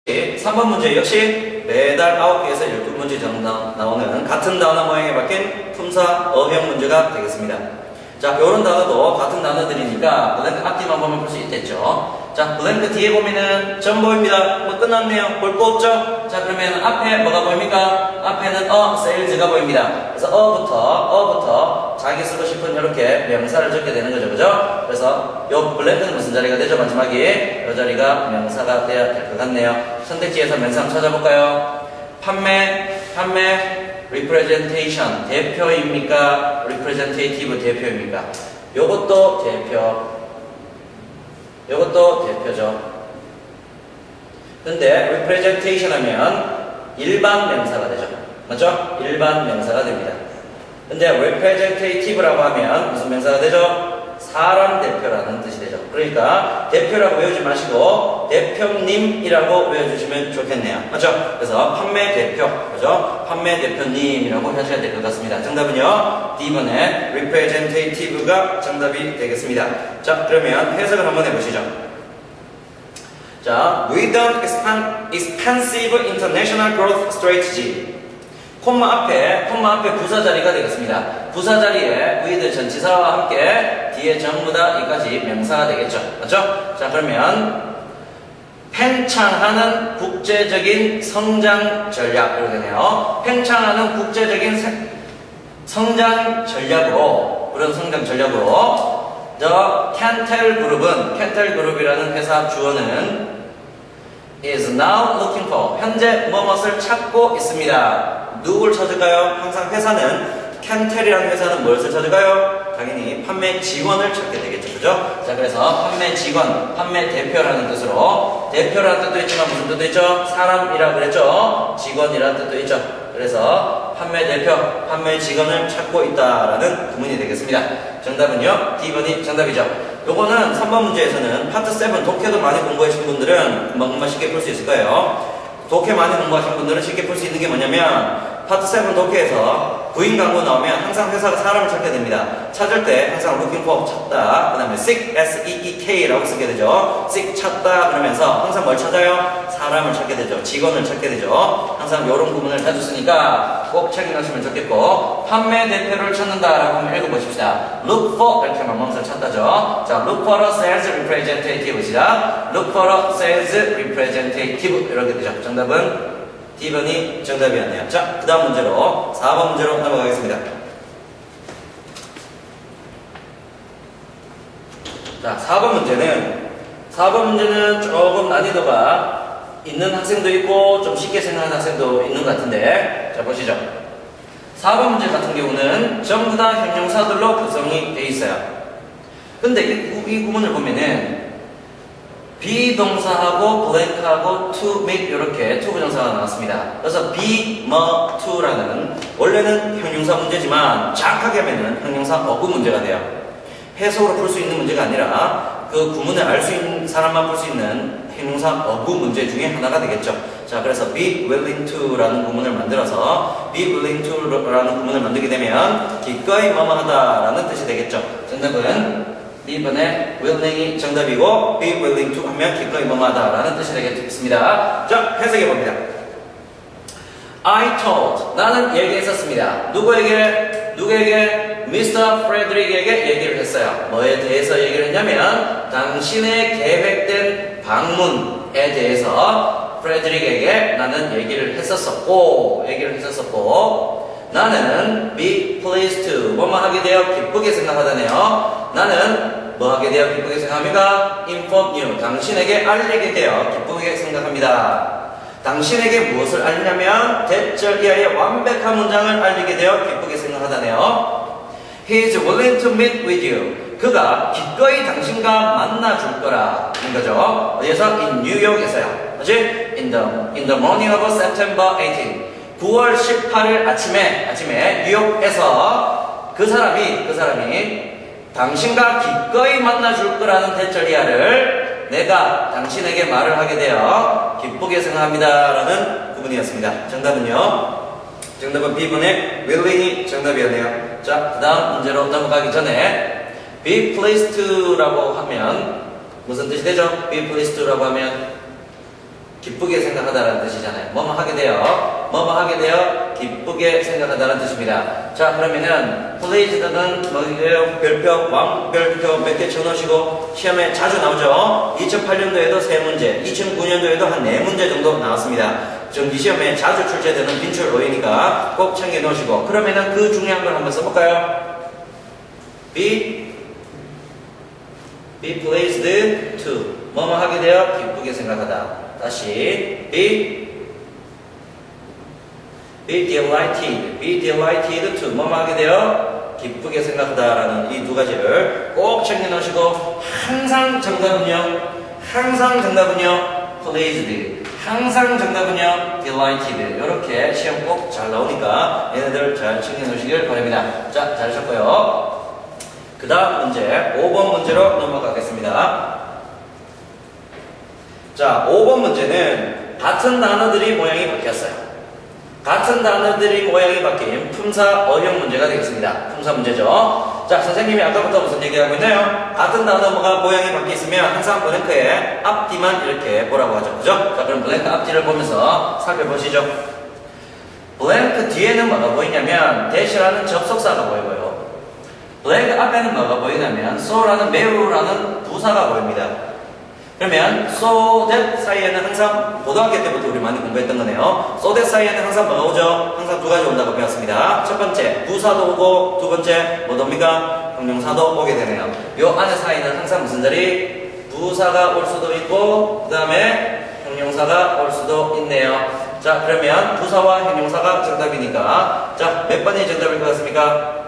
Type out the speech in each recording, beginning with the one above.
3번 문제 역시 매달 9개에서 12문제 정도 나오는 같은 단어 모양에 바뀐 품사 어형 문제가 되겠습니다. 자, 요런 단어도 같은 단어들이니까 블랭크 앞뒤만 보면 볼 수 있겠죠. 자, 블랭크 뒤에 보면은 점 보입니다. 뭐 끝났네요. 볼 거 없죠? 자, 그러면 앞에 뭐가 보입니까? 앞에는 세일즈가 보입니다. 그래서 어부터 자기 쓰고 싶은 이렇게 명사를 적게 되는 거죠. 그죠? 그래서 요 블랭크는 무슨 자리가 되죠? 마지막에 요 자리가 명사가 돼야 될 것 같네요. 선택지에서 명사 한번 찾아볼까요? 판매, representation 대표입니까? representative 대표입니까? 요것도 대표죠. 근데 representation 하면 일반 명사가 되죠. 맞죠? 일반 명사가 됩니다. 근데 representative라고 하면 무슨 명사가 되죠? 사람 대표라는 뜻이 되죠. 그러니까 대표라고 외우지 마시고 대표님이라고 외워주시면 좋겠네요. 맞죠? 그래서 판매 대표, 그죠? 판매 대표님이라고 하셔야 될 것 같습니다. 정답은요, D번에 representative가 정답이 되겠습니다. 자, 그러면 해석을 한번 해보시죠. 자, with an expansive international growth strategy. 콤마 앞에 부사 자리가 되겠습니다. 부사 자리에 with 전치사와 함께 뒤에 전부 다 이까지 명사가 되겠죠. 맞죠? 자, 그러면 팽창하는 국제적인 성장 전략 이렇게 되네요. 팽창하는 국제적인 성장 전략으로 캔텔 그룹이라는 회사 주어는 is now looking for 현재 무엇을 찾고 있습니다. 누굴 찾을까요? 항상 회사는 캔텔이라는 회사는 무엇을 찾을까요? 당연히 판매 직원을 찾게 되겠죠. 그죠? 자, 그래서 판매 직원, 판매 대표라는 뜻으로 대표라는 뜻도 있지만 무슨 뜻도 있죠? 사람이라고 그랬죠? 직원이라는 뜻도 있죠. 그래서 판매 대표, 판매 직원을 찾고 있다라는 구문이 되겠습니다. 정답은요, D번이 정답이죠. 요거는 3번 문제에서는 파트 7 독해도 많이 공부하신 분들은 금방 쉽게 풀 수 있을 거예요. 독해 많이 공부하신 분들은 쉽게 풀 수 있는 게 뭐냐면 파트 7 독해에서 부인 광고 나오면 항상 회사가 사람을 찾게 됩니다. 찾을 때 항상 looking for 찾다, 그 다음에 seek, S-E-E-K라고 쓰게 되죠. seek 찾다 그러면서 항상 뭘 찾아요? 사람을 찾게 되죠. 직원을 찾게 되죠. 항상 이런 구문을 자주 쓰니까 꼭 책임하시면 좋겠고, 판매 대표를 찾는다라고 한번 읽어보십시다. look for 이렇게 하면 멈춰 찾다죠. 자, look for a sales representative이다. look for a sales representative 이렇게 되죠. 정답은 D번이 정답이었네요. 자, 그 다음 문제로 4번 문제로 넘어가겠습니다. 자, 4번 문제는 조금 난이도가 있는 학생도 있고 좀 쉽게 생각하는 학생도 있는 것 같은데, 자, 보시죠. 4번 문제 같은 경우는 전부 다 형용사들로 구성이 되어 있어요. 근데 이 구문을 보면은 비동사하고 블랭크하고 to meet 이렇게 to 부정사가 나왔습니다. 그래서 be, more, to라는 원래는 형용사 문제지만 정확하게 하면은 형용사 어구 문제가 돼요. 해석으로 풀 수 있는 문제가 아니라 그 구문을 알 수 있는 사람만 풀 수 있는 형용사 어구 문제 중에 하나가 되겠죠. 자, 그래서 be willing to라는 구문을 만들어서 be willing to라는 구문을 만들게 되면 기꺼이 뭐뭐하다라는 뜻이 되겠죠. 정답은 B번에 willing이 정답이고 be willing to 하면 기꺼이 뭐뭐하다라는 뜻이 되겠습니다. 자, 해석해봅니다. I told, 나는 얘기했었습니다. 누구에게? Mr. Frederick에게 얘기를 했어요. 뭐에 대해서 얘기를 했냐면 당신의 계획된 방문에 대해서 Frederick에게 나는 얘기를 했었었고 나는 be pleased to 뭐뭐 하게 되어 기쁘게 생각하다네요. 나는 뭐 하게 되어 기쁘게 생각합니까? inform you 당신에게 알리게 되어 기쁘게 생각합니다. 당신에게 무엇을 알리냐면 대절 이하의 완벽한 문장을 알리게 되어 기쁘게 생각하다네요. He is willing to meet with you. 그가 기꺼이 당신과 만나줄 거라는 거죠. 어디에서? In New York에서요. 그렇지? In the morning of September 18. 9월 18일 아침에 뉴욕에서 그 사람이 당신과 기꺼이 만나줄 거라는 대절 이하를 내가 당신에게 말을 하게 되어 기쁘게 생각합니다라는 구문이었습니다. 정답은 B번의 willing이 정답이었네요. 자, 그 다음 문제로 넘어가기 전에 be pleased to라고 하면 무슨 뜻이 되죠? be pleased to라고 하면 기쁘게 생각하다라는 뜻이잖아요. 뭐뭐 하게 되어, 뭐뭐 하게 되어 기쁘게 생각하다라는 뜻입니다. 자, 그러면은 pleased는 뭐예요? 별표, 왕별표 몇 개 쳐놓으시고 시험에 자주 나오죠. 2008년도에도 3문제, 2009년도에도 한 4문제 정도 나왔습니다. 정기시험에 자주 출제되는 빈출 오해니까 꼭 챙겨 놓으시고, 그러면은 그 중요한 걸 한번 써볼까요? be pleased to 뭐뭐 하게 되어 기쁘게 생각하다. 다시 be delighted to 뭐뭐 하게 되어 기쁘게 생각하다라는 이 두 가지를 꼭 챙겨 놓으시고, 항상 정답은요 pleased, 항상 정답은요 delighted. 이렇게 시험 꼭 잘 나오니까 얘네들 잘 챙겨 놓으시길 바랍니다. 자, 잘하셨고요. 그 다음 문제 5번 문제로 넘어가겠습니다. 자, 5번 문제는 같은 단어들이 모양이 바뀌었어요. 같은 단어들이 모양이 바뀐 품사 어형 문제가 되겠습니다. 품사 문제죠. 자, 선생님이 아까부터 무슨 얘기하고 있나요? 같은 단어가 모양이 바뀌었으면 항상 블랭크의 앞뒤만 이렇게 보라고 하죠. 그죠? 자, 그럼 블랭크 앞뒤를 보면서 살펴보시죠. 블랭크 뒤에는 뭐가 보이냐면 대시라는 접속사가 보이고요. 블랭크 앞에는 뭐가 보이냐면 so라는 매우라는 부사가 보입니다. 그러면 so that 사이에는 항상 고등학교 때부터 우리 많이 공부했던 거네요. so that 사이에는 항상 뭐가 오죠? 항상 두 가지 온다고 배웠습니다. 첫 번째 부사도 오고, 두 번째 뭐 됩니까? 형용사도 오게 되네요. 요 안에 사이는 항상 무슨 자리? 부사가 올 수도 있고 그 다음에 형용사가 올 수도 있네요. 자, 그러면 부사와 형용사가 정답이니까 자, 몇 번이 정답일 것 같습니까?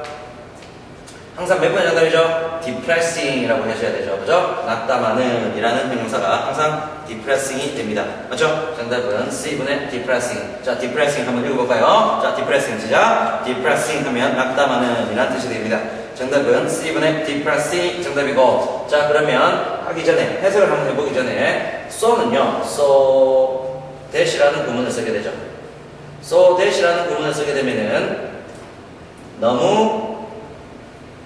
항상 몇 번이 정답이죠? depressing이라고 하셔야 되죠. 그죠? 낙담하는 이라는 형용사가 항상 depressing이 됩니다. 맞죠? 정답은 C분의 depressing. 자, depressing 한번 읽어볼까요? 자, depressing 시작. depressing 하면 낙담하는 이라는 뜻이 됩니다. 정답은 C분의 depressing 정답이고, 자, 그러면 하기 전에 해석을 한번 해보기 전에 so는요, so that이라는 구문을 쓰게 되죠. so that이라는 구문을 쓰게 되면은 너무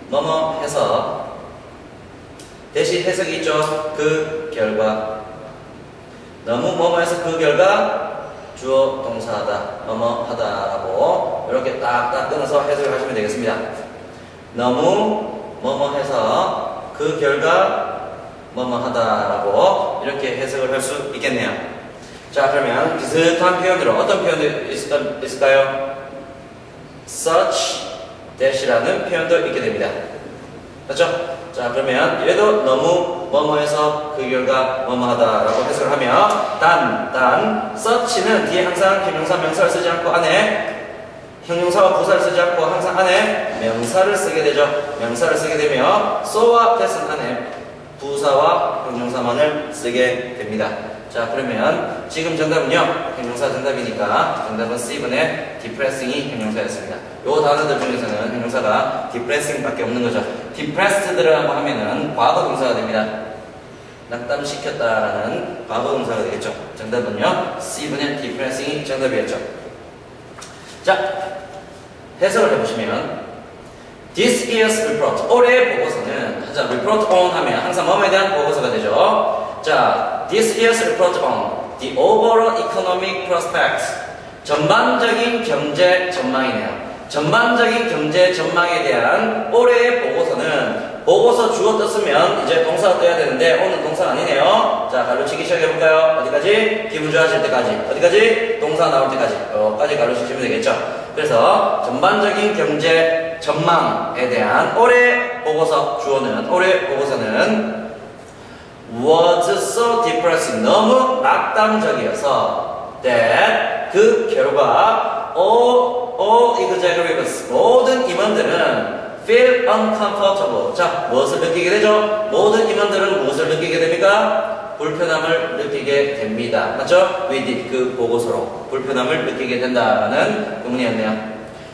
뭐뭐 해서 대신 해석이 있죠. 그 결과 너무 뭐뭐 해서 그 결과 주어 동사하다 뭐뭐 하다라고 이렇게 딱딱 끊어서 해석을 하시면 되겠습니다. 너무 뭐뭐 해서 그 결과 뭐뭐 하다라고 이렇게 해석을 할 수 있겠네요. 자, 그러면 비슷한 표현으로 어떤 표현이 있을까요? such that이라는 표현도 있게 됩니다. 그렇죠? 자, 그러면 얘도 너무 뭐뭐해서 그 결과 뭐뭐하다라고 해석을 하며 단 such는 뒤에 항상 형용사 명사를 쓰지 않고 안에 형용사와 부사를 쓰지 않고 항상 안에 명사를 쓰게 되죠. 명사를 쓰게 되며 so와 that은 안에 부사와 형용사만을 쓰게 됩니다. 자, 그러면 지금 정답은요 형용사 정답이니까 정답은 C분의 depressing이 형용사였습니다. 요 단어들 중에서는 형용사가 depressing 밖에 없는 거죠. depressed라고 하면은 과거 동사가 됩니다. 낙담시켰다라는 과거 동사가 되겠죠. 정답은요 C분의 depressing이 정답이었죠. 자, 해석을 해보시면 This year's report, 올해의 보고서는 자, report on 하면 항상 뭐에 대한 보고서가 되죠. 자, This year's report on the overall economic prospects, 전반적인 경제 전망이네요. 전반적인 경제 전망에 대한 올해의 보고서는 보고서 주어 떴으면 이제 동사가 떠야 되는데 오늘 동사가 아니네요. 자, 가로치기 시작해볼까요? 어디까지? 기분 좋아질 때까지. 어디까지? 동사 나올 때까지. 여기까지 가로치시면 되겠죠. 그래서 전반적인 경제 전망에 대한 올해 보고서 주어는 올해 보고서는 was so depressing, 너무 낙담적이어서 that 그 결과 all executives, 모든 임원들은 feel uncomfortable. 자, 무엇을 느끼게 되죠? 모든 임원들은 무엇을 느끼게 됩니까? 불편함을 느끼게 됩니다. 맞죠? with it, 그 보고서로 불편함을 느끼게 된다라는 의문이었네요.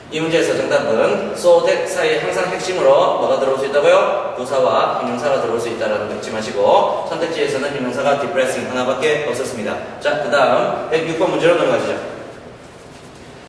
이 문제에서 정답은 so that 사이에 항상 핵심으로 뭐가 들어올 수 있다고요? 부사와 형용사가 들어올 수 있다는 거 잊지 마시고 선택지에서는 형용사가 depressing 하나밖에 없었습니다. 자, 그 다음 106번 문제로 넘어가시죠.